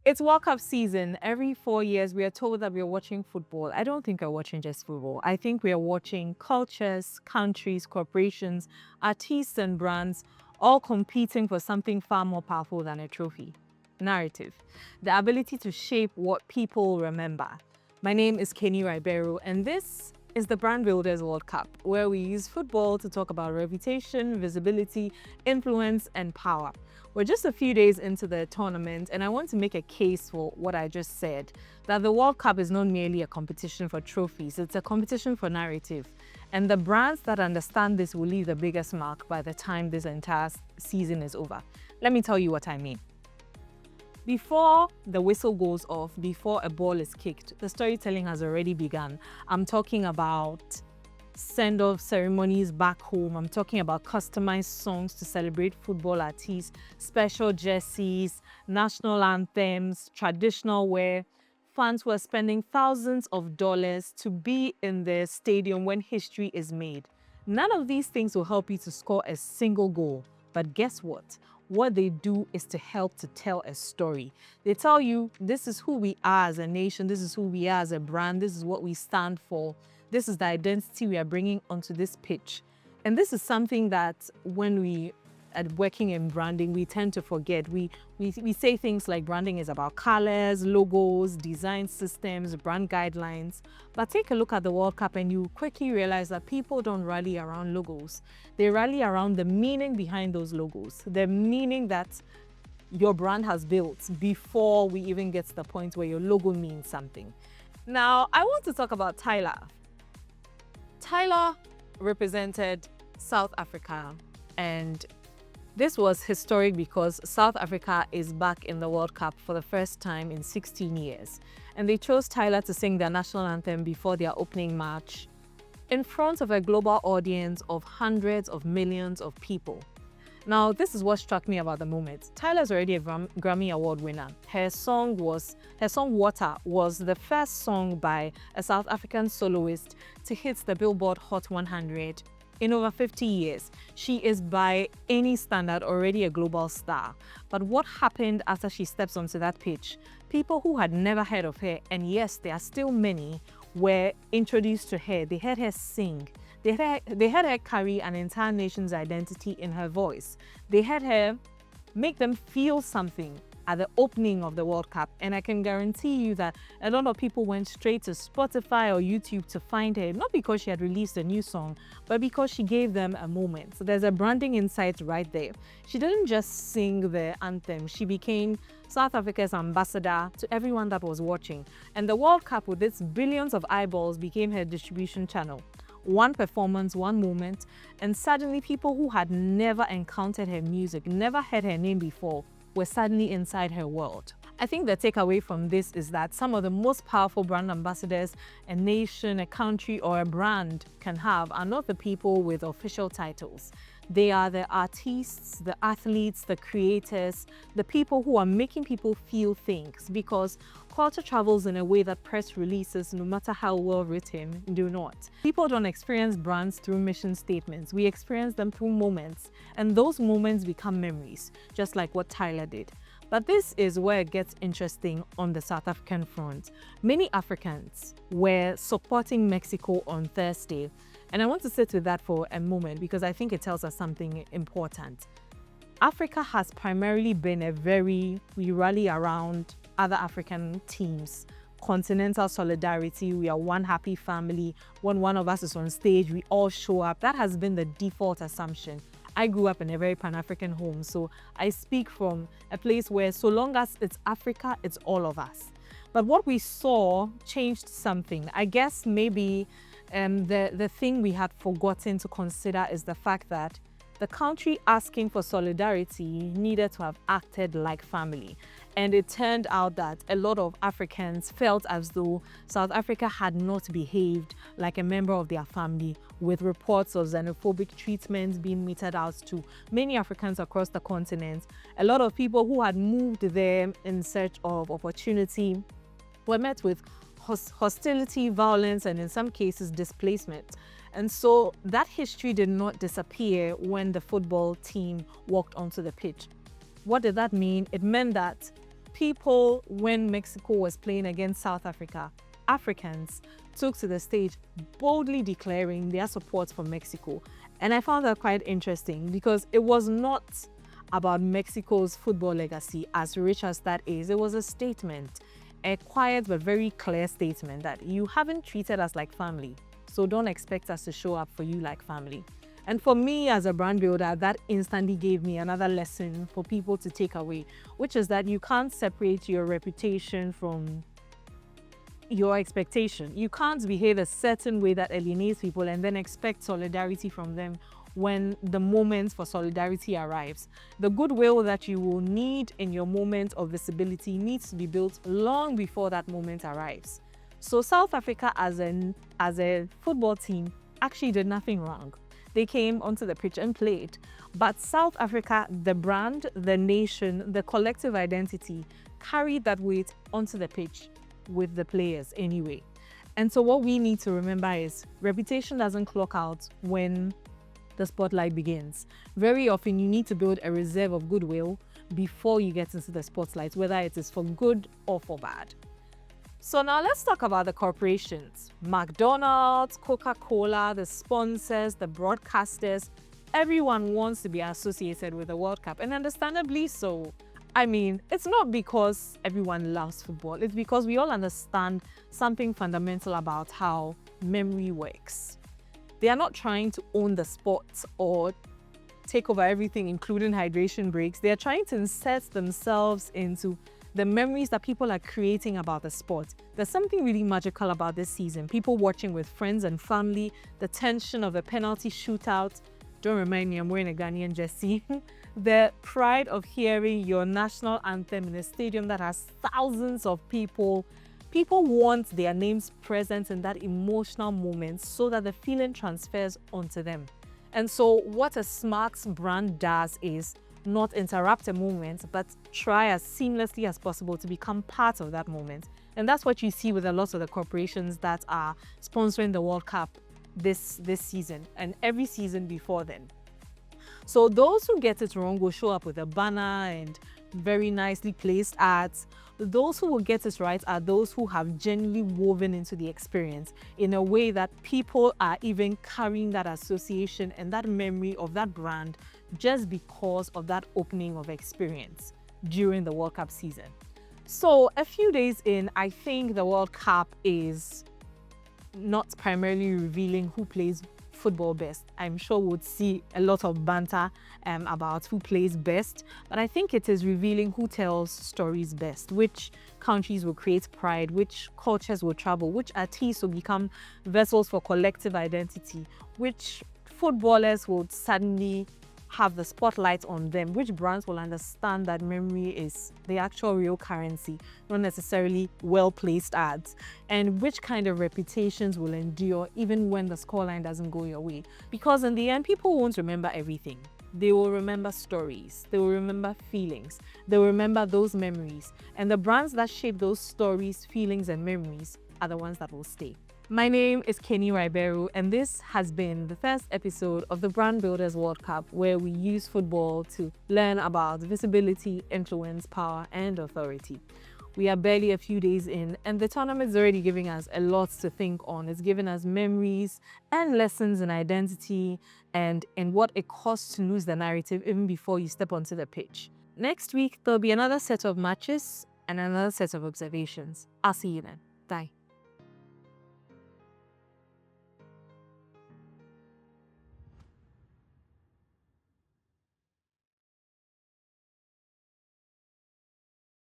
It's World Cup season. Every 4 years, we are told that we are watching football. I don't think we're watching just football. I think we are watching cultures, countries, corporations, artists, and brands all competing for something far more powerful than a trophy. Narrative. The ability to shape what people remember. My name is Keni Ribeiro, and this is the Brand Builders World Cup, where we use football to talk about reputation, visibility, influence, and power. We're just a few days into the tournament, and I want to make a case for what I just said, that the World Cup is not merely a competition for trophies, it's a competition for narrative. And the brands that understand this will leave the biggest mark by the time this entire season is over. Let me tell you what I mean. Before the whistle goes off, before a ball is kicked, the storytelling has already begun. I'm talking about send-off ceremonies back home. I'm talking about customized songs to celebrate football artists, special jerseys, national anthems, traditional wear. Fans were spending thousands of dollars to be in the stadium when history is made. None of these things will help you to score a single goal. But guess what? What they do is to help to tell a story. They tell you, this is who we are as a nation, this is who we are as a brand, this is what we stand for, this is the identity we are bringing onto this pitch. And this is something that when we are working in branding, we tend to forget. We say things like branding is about colors, logos, design systems, brand guidelines. But take a look at the World Cup and you quickly realize that people don't rally around logos. They rally around the meaning behind those logos, the meaning that your brand has built before we even get to the point where your logo means something. Now, I want to talk about Tyla. Tyla represented South Africa, and this was historic because South Africa is back in the World Cup for the first time in 16 years. And they chose Tyla to sing their national anthem before their opening match in front of a global audience of hundreds of millions of people. Now, this is what struck me about the moment. Tyla's already a Grammy Award winner. Her song Water was the first song by a South African soloist to hit the Billboard Hot 100 in over 50 years. She is by any standard already a global star. But what happened after she steps onto that pitch? People who had never heard of her, and yes, there are still many, were introduced to her. They heard her sing. They had her carry an entire nation's identity in her voice. They had her make them feel something at the opening of the World Cup. And I can guarantee you that a lot of people went straight to Spotify or YouTube to find her, not because she had released a new song, but because she gave them a moment. So there's a branding insight right there. She didn't just sing the anthem, she became South Africa's ambassador to everyone that was watching. And the World Cup, with its billions of eyeballs, became her distribution channel. One performance, one moment, and suddenly people who had never encountered her music, never heard her name before, were suddenly inside her world. I think the takeaway from this is that some of the most powerful brand ambassadors a nation, a country, or a brand can have are not the people with official titles. They are the artists, the athletes, the creators, the people who are making people feel things, because culture travels in a way that press releases, no matter how well written, do not. People don't experience brands through mission statements. We experience them through moments, and those moments become memories, just like what Tyla did. But this is where it gets interesting on the South African front. Many Africans were supporting Mexico on Thursday, and I want to sit with that for a moment because I think it tells us something important. Africa has primarily been we rally around other African teams. Continental solidarity, we are one happy family. When one of us is on stage, we all show up. That has been the default assumption. I grew up in a very Pan-African home, so I speak from a place where so long as it's Africa, it's all of us. But what we saw changed something. I guess maybe the thing we had forgotten to consider is the fact that the country asking for solidarity needed to have acted like family. And it turned out that a lot of Africans felt as though South Africa had not behaved like a member of their family, with reports of xenophobic treatment being meted out to many Africans across the continent. A lot of people who had moved there in search of opportunity were met with hostility, violence, and in some cases displacement. And so that history did not disappear when the football team walked onto the pitch. What did that mean? It meant that People, when Mexico was playing against South Africa, Africans took to the stage boldly declaring their support for Mexico. And I found that quite interesting because it was not about Mexico's football legacy, as rich as that is. It was a statement, a quiet but very clear statement that you haven't treated us like family, so don't expect us to show up for you like family. And for me as a brand builder, that instantly gave me another lesson for people to take away, which is that you can't separate your reputation from your expectation. You can't behave a certain way that alienates people and then expect solidarity from them when the moment for solidarity arrives. The goodwill that you will need in your moment of visibility needs to be built long before that moment arrives. So South Africa as a football team actually did nothing wrong. They came onto the pitch and played. But South Africa, the brand, the nation, the collective identity, carried that weight onto the pitch with the players anyway. And so what we need to remember is reputation doesn't clock out when the spotlight begins. Very often you need to build a reserve of goodwill before you get into the spotlight, whether it is for good or for bad. So now let's talk about the corporations. McDonald's, Coca-Cola, the sponsors, the broadcasters, everyone wants to be associated with the World Cup, and understandably so. I mean, it's not because everyone loves football, it's because we all understand something fundamental about how memory works. They are not trying to own the sport or take over everything, including hydration breaks. They are trying to insert themselves into the memories that people are creating about the sport. There's something really magical about this season. People watching with friends and family, the tension of a penalty shootout. Don't remind me, I'm wearing a Ghanaian jersey. The pride of hearing your national anthem in a stadium that has thousands of people. People want their names present in that emotional moment so that the feeling transfers onto them. And so what a smart brand does is not interrupt a moment, but try as seamlessly as possible to become part of that moment. And that's what you see with a lot of the corporations that are sponsoring the World Cup this season and every season before then. So those who get it wrong will show up with a banner and very nicely placed ads. Those who will get it right are those who have genuinely woven into the experience in a way that people are even carrying that association and that memory of that brand just because of that opening of experience during the World Cup season. So a few days in, I think the World Cup is not primarily revealing who plays football best. I'm sure we'll see a lot of banter about who plays best, but I think it is revealing who tells stories best, which countries will create pride, which cultures will travel, which artists will become vessels for collective identity, which footballers will suddenly have the spotlight on them, which brands will understand that memory is the actual real currency, not necessarily well-placed ads, and which kind of reputations will endure even when the scoreline doesn't go your way. Because in the end, people won't remember everything. They will remember stories, they will remember feelings, they will remember those memories, and the brands that shape those stories, feelings, and memories are the ones that will stay. My name is Keni Ribeiro, and this has been the first episode of the Brand Builders World Cup, where we use football to learn about visibility, influence, power, and authority. We are barely a few days in, and the tournament is already giving us a lot to think on. It's given us memories and lessons in identity and in what it costs to lose the narrative even before you step onto the pitch. Next week, there'll be another set of matches and another set of observations. I'll see you then. Bye.